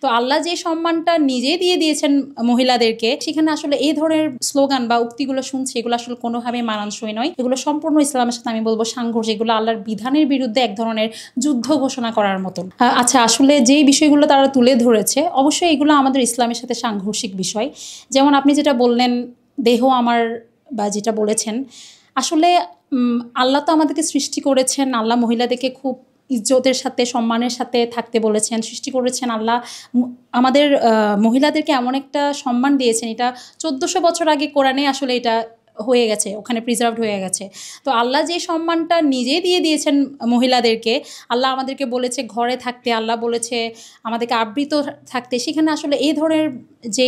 তো আল্লাহ যে সম্মানটা নিজেই দিয়ে দিয়েছেন মহিলাদেরকে, সেখানে আসলে এই ধরনের স্লোগান বা উক্তিগুলো শুনছি, এগুলো আসলে কোনোভাবেই মানানসই নয়। এগুলো সম্পূর্ণ ইসলামের সাথে আমি বলবো সাংঘর্ষিক, এগুলো আল্লাহর বিধানের বিরুদ্ধে এক ধরনের যুদ্ধ ঘোষণা করার মতন। আচ্ছা, আসলে যেই বিষয়গুলো তারা তুলে ধরেছে অবশ্যই এগুলো আমাদের ইসলামের সাথে সাংঘর্ষিক বিষয়। যেমন আপনি যেটা বললেন দেহ আমার, বা যেটা বলেছেন, আসলে আল্লাহ তো আমাদেরকে সৃষ্টি করেছেন, আল্লাহ মহিলাদেরকে খুব ইজ্জতের সাথে সম্মানের সাথে থাকতে বলেছেন, সৃষ্টি করেছেন। আল্লাহ আমাদের মহিলাদেরকে এমন একটা সম্মান দিয়েছেন, এটা 1400 বছর আগে কোরআনে আসলে এটা হয়ে গেছে, ওখানে প্রিজার্ভড হয়ে গেছে। তো আল্লাহ যে সম্মানটা নিজেই দিয়ে দিয়েছেন মহিলাদেরকে, আল্লাহ আমাদেরকে বলেছে ঘরে থাকতে, আল্লাহ বলেছে আমাদেরকে আবৃত থাকতে, সেখানে আসলে এই ধরনের যে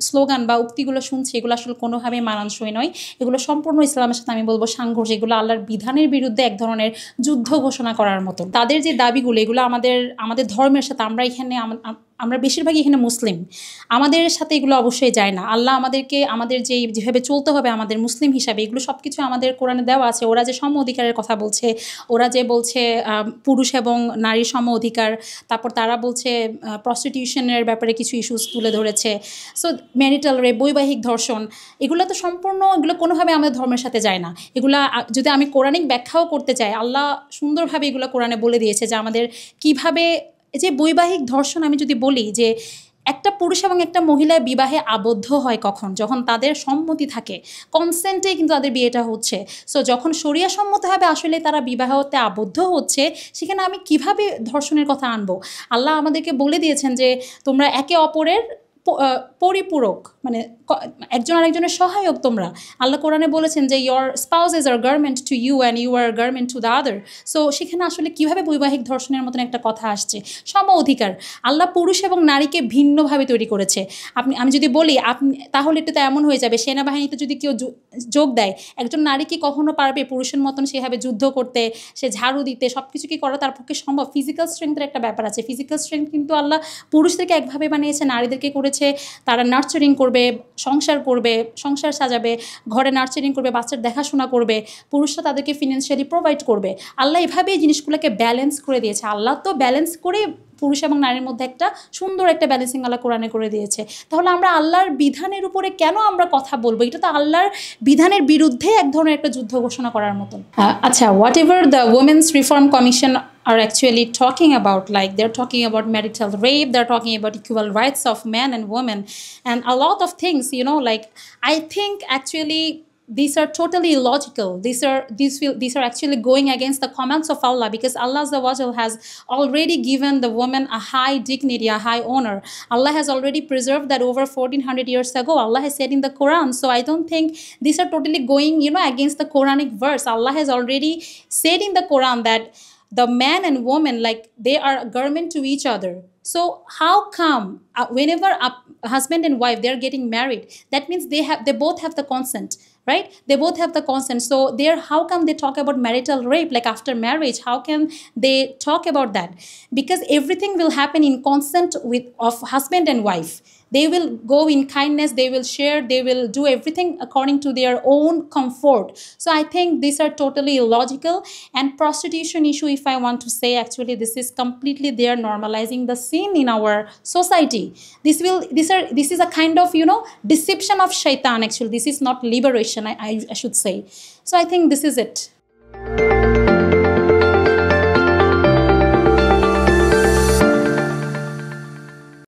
স্লোগান বা উক্তিগুলো শুনছি এগুলো আসলে কোনোভাবেই মানানসই নয়। এগুলো সম্পূর্ণ ইসলামের সাথে আমি বলবো সাংঘর্ষিক, এগুলো আল্লাহর বিধানের বিরুদ্ধে এক ধরনের যুদ্ধ ঘোষণা করার মতন। তাদের যে দাবিগুলো এগুলো আমাদের ধর্মের সাথে, আমরা বেশিরভাগই এখানে মুসলিম, আমাদের সাথে এগুলো অবশ্যই যায় না। আল্লাহ আমাদেরকে আমাদের যেভাবে চলতে হবে আমাদের মুসলিম হিসাবে, এগুলো সব কিছু আমাদের কোরআনে দেওয়া আছে। ওরা যে সম অধিকারের কথা বলছে, ওরা যে বলছে পুরুষ এবং নারীর সম অধিকার, তারপর তারা বলছে প্রস্টিটিউশনের ব্যাপারে কিছু ইস্যুস তুলে ধরেছে। সো ম্যারিটাল রেপ, বৈবাহিক ধর্ষণ, এগুলো তো সম্পূর্ণ, এগুলো কোনোভাবে আমাদের ধর্মের সাথে যায় না। এগুলা যদি আমি কোরআনিক ব্যাখ্যাও করতে চাই, আল্লাহ সুন্দরভাবে এগুলো কোরআনে বলে দিয়েছে যে আমাদের কিভাবে, যে বৈবাহিক ধর্ষণ আমি যদি বলি, যে একটা পুরুষ এবং একটা মহিলা বিবাহে আবদ্ধ হয় কখন, যখন তাদের সম্মতি থাকে, কনসেন্টে কিন্তু তাদের বিয়েটা হচ্ছে। সো যখন শরিয়া সম্মতভাবে আসলে তারা বিবাহতে আবদ্ধ হচ্ছে, সেখানে আমি কিভাবে ধর্ষণের কথা আনবো? আল্লাহ আমাদেরকে বলে দিয়েছেন যে তোমরা একে অপরের পরিপূরক, মানে একজন আরেকজনের সহায়ক তোমরা। আল্লাহ কোরআনে বলেছেন যে your spouses are garment to you and you are garment to the other. So সেখানে আসলে কীভাবে বৈবাহিক ধর্ষণের মতন একটা কথা আসছে? সম অধিকার। আল্লাহ পুরুষ এবং নারীকে ভিন্নভাবে তৈরি করেছে। আমি যদি বলি তাহলে এটা তো এমন হয়ে যাবে, সেনাবাহিনীতে যদি কেউ যোগ দেয়, একজন নারী কি কখনো পারবে পুরুষের মতন সেভাবে যুদ্ধ করতে, সে ঝাড়ু দিতে, সব কিছু কি করা তার পক্ষে সম্ভব? ফিজিক্যাল স্ট্রেংথের একটা ব্যাপার আছে। ফিজিক্যাল স্ট্রেংথ কিন্তু আল্লাহ পুরুষদেরকে একভাবে বানিয়েছে, নারীদেরকে করেছে তারা নার্চারিং করবে, সংসার করবে, সংসার সাজাবে, ঘরে নার্চারিং করবে, বাচ্চার দেখাশোনা করবে, পুরুষরা তাদেরকে ফিনান্সিয়ালি প্রোভাইড করবে। আল্লাহ এভাবে এই জিনিসগুলোকে ব্যালেন্স করে দিয়েছে। আল্লাহ তো ব্যালেন্স করে পুরুষ এবং নারীর মধ্যে একটা সুন্দর একটা ব্যালেন্সিং আল্লাহ কোরআনে করে দিয়েছে। তাহলে আমরা আল্লাহর বিধানের উপরে কেন আমরা কথা বলবো? এটা তো আল্লাহর বিধানের বিরুদ্ধে এক ধরনের একটা যুদ্ধ ঘোষণা করার মতন। আচ্ছা, what ever the women's reform commission are actually talking about, like they're talking about marital rape, they're talking about equal rights of men and women, and a lot of things, like I think actually these are totally illogical. These are actually going against the commands of Allah, because Allah Azza wa Jal has already given the woman a high dignity, a high honor. Allah has already preserved that over 1400 years ago. Allah has said in the Quran. So I don't think these are totally going against the Quranic verse. Allah has already said in the Quran that the man and woman, like they are a garment to each other. So how come whenever a husband and wife, they're getting married, that means they both have the consent, right? They both have the consent. So how come they talk about marital rape, like after marriage? How can they talk about that? Because everything will happen in consent of husband and wife. They will go in kindness, they will share, they will do everything according to their own comfort. So I think these are totally illogical. And prostitution issue, if I want to say, actually this is completely, they are normalizing the sin in our society. This is a kind of deception of shaitan. Actually this is not liberation, I should say. So I think this is it.